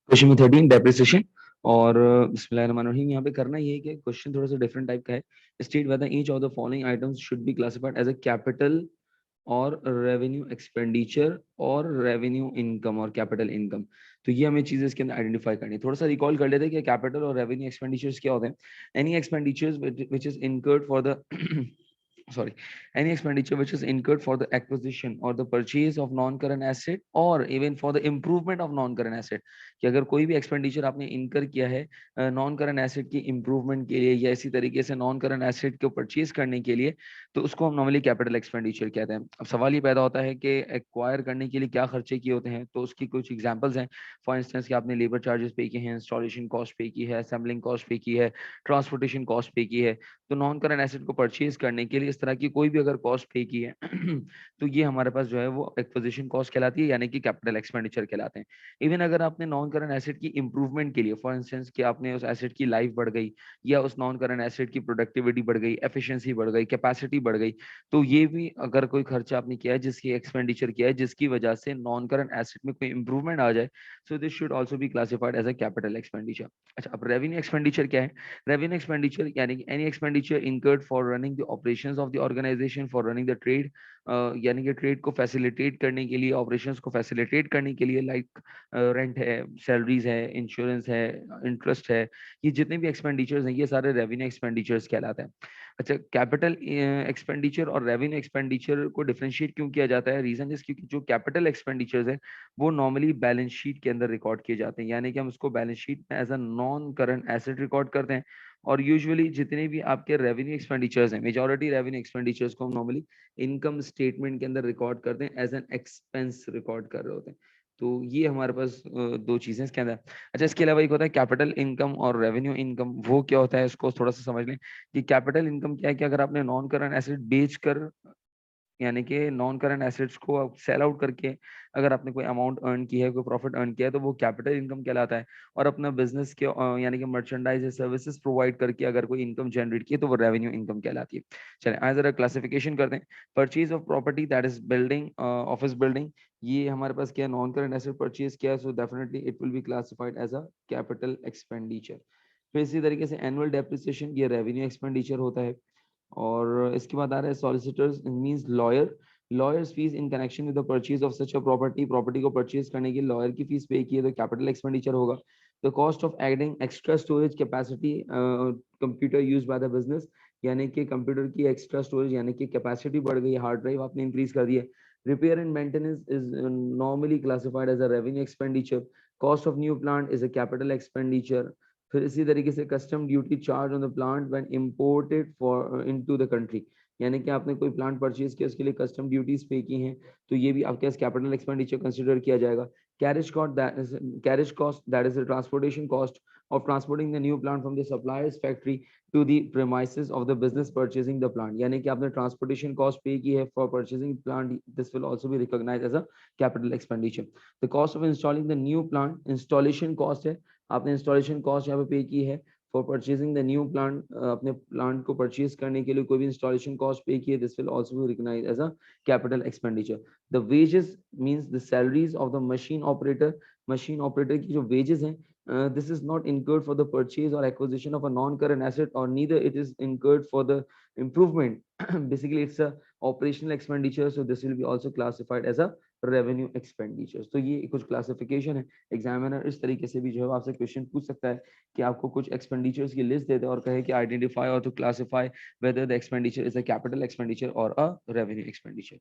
Question number 13 depreciation. और बिस्मिल्लाहिर्रहमानिर्रहीम, यहाँ पे करना ये है कि क्वेश्चन थोड़ा सा डिफरेंट टाइप का है। State whether each of the following items should be classified as a capital और रेवेन्यू एक्सपेंडिचर और रेवेन्यू इनकम और कैपिटल इनकम। तो ये हमें चीजें इसके अंदर आइडेंटिफाई करनी है। थोड़ा सा रिकॉल कर लेते हैं कि कैपिटल और रेवेन्यू एक्सपेंडिचर्स क्या होते हैं। Any expenditures which is incurred for the sorry, any expenditure which is incurred for the acquisition or the purchase of non-current asset or even for the improvement of non-current asset। कि अगर कोई भी expenditure आपने इनकर किया है non current asset की improvement के लिए या इसी तरीके से नॉन करंट एसेट को परचेज करने के लिए, तो उसको हम नॉर्मली कैपिटल एक्सपेंडिचर कहते हैं। अब सवाल ये पैदा होता है कि एक्वायर करने के लिए क्या खर्चे किए होते हैं, तो उसकी कुछ एग्जांपल्स हैं। फॉर इंस्टेंस कि आपने लेबर चार्जेस पे किए हैं, इंस्टॉलेशन कॉस्ट पे की है, असेंबलिंग कॉस्ट पे की है, ट्रांसपोर्टेशन कॉस्ट पे की है। तो नॉन करंट एसेट को परचेज करने के लिए इस तरह की कोई भी अगर कॉस्ट पे की है तो ये हमारे पास जो है वो एक्विजिशन कॉस्ट कहलाती है, यानी कि कैपिटल एक्सपेंडिचर कहलाते हैं। इवन अगर आपने नॉन करंट एसेट की इंप्रूवमेंट के लिए, फॉर इंस्टेंस कि आपने उस एसेट की लाइफ बढ़ गई या उस नॉन करंट एसेट की प्रोडक्टिविटी बढ़ गई, एफिशिएंसी बढ़ गई, कैपेसिटी बढ़ गई, तो ये भी अगर कोई खर्चा आपने किया है, जिसकी एक्सपेंडिचर किया है, जिसकी वजह से नॉन करंट एसेट में कोई इंप्रूवमेंट आ जाए, so this should also be classified as a capital expenditure. अच्छा, अब रेवेन्यू एक्सपेंडिचर क्या है? Revenue expenditure यानी कि any expenditure incurred for running the operations of the organization, for running the trade, यानी कि ट्रेड को फैसिलिटेट करने के लिए, ऑपरेशंस को फैसिलिटेट करने के लिए, लाइक रेंट है, सैलरीज है, इंश्योरेंस है, इंटरेस्ट है, ये जितने भी एक्सपेंडिचर्स हैं ये सारे रेवेन्यू एक्सपेंडिचर्स कहलाते हैं। अच्छा, कैपिटल एक्सपेंडिचर और रेवेन्यू एक्सपेंडिचर को डिफरेंशिएट क्यों किया जाता है? रीजन इज क्योंकि जो कैपिटल एक्सपेंडिचर्स है वो नॉर्मली बैलेंस शीट के अंदर रिकॉर्ड किए जाते हैं, यानी कि हम उसको बैलेंस शीट में as a non current asset record करते हैं। और यूजुअली जितने भी आपके रेवेन्यू एक्सपेंडिचर्स हैं, मेजॉरिटी रेवेन्यू एक्सपेंडिचर्स को हम नॉर्मली इनकम स्टेटमेंट के अंदर रिकॉर्ड करते हैं, एज एन एक्सपेंस रिकॉर्ड कर रहे होते हैं। तो ये हमारे पास दो चीजें इसके अंदर। अच्छा, इसके अलावा एक होता है कैपिटल इनकम और रेवेन्यू इनकम। वो क्या होता है, इसको थोड़ा सा समझ लें कि कैपिटल इनकम क्या है कि अगर आपने नॉन करंट एसेट बेच कर, यानी कि नॉन करंट एसेट्स को आप सेल आउट करके अगर आपने कोई अमाउंट अर्न की है, कोई प्रॉफिट अर्न किया है, तो वो कैपिटल इनकम कहलाता है। और अपना बिजनेस के यानी कि मर्चेंडाइज या सर्विसेज प्रोवाइड करके अगर कोई इनकम जनरेट की है, तो वो रेवेन्यू इनकम कहलाती है। चलिए आज जरा क्लासिफिकेशन करते हैं। Purchase of property, that is building, office building, ये हमारे पास क्या नॉन करंट एसेट परचेज किया है, so definitely it will be classified as a capital expenditure. फिर इसी तरीके से एनुअल डेप्रिसिएशन, ये रेवेन्यू एक्सपेंडिचर होता है। और इसके बाद आ रहा है solicitors, means lawyer. Lawyers fees in connection with the purchase of such a property, property को परचेज करने की लॉयर की फीस पे की है, तो कैपिटल एक्सपेंडिचर होगा। The cost of adding extra storage capacity computer use by the business, यानी कि कंप्यूटर की एक्स्ट्रा स्टोरेज यानी कि कैपेसिटी बढ़ गई, हार्ड ड्राइव आपने इंक्रीज कर दी है। Repair and maintenance is normally classified as a revenue expenditure. Cost of new plant is a capital expenditure. फिर इसी तरीके से custom duty charge on the plant when imported for into the country, यानी कि आपने कोई प्लांट परचेज किया, उसके लिए कस्टम ड्यूटीज पे की हैं, तो ये भी आपके कैपिटल एक्सपेंडिचर कंसिडर किया जाएगा। Carriage cost, that is the transportation cost of transporting the new plant from the supplier's factory to the premises of the business purchasing the plant, यानी कि आपने ट्रांसपोर्टेशन कॉस्ट पे की है for purchasing plant, this will also be recognized as a capital expenditure. The cost of installing the new plant, installation cost है, आपने installation cost यहाँ पे pay की है for purchasing the new plant, अपने plant को परचेज करने के लिए कोई भी इंस्टॉलेशन कॉस्ट पे की है, this will also be recognized as a capital expenditure. The wages means the salaries of the machine operator, machine operator की जो वेजेस हैं, this is not incurred for the purchase or acquisition of a non-current asset, or neither it is incurred for the improvement. Basically it's a operational expenditure, so this will be also classified as a revenue expenditure. तो ये कुछ classification है। Examiner इस तरीके से भी जो है आपसे क्वेश्चन पूछ सकता है कि आपको कुछ एक्सपेंडिचर्स की लिस्ट दे दे और कहे कि आइडेंटिफाई और to classify whether the expenditure is a capital expenditure or a revenue expenditure.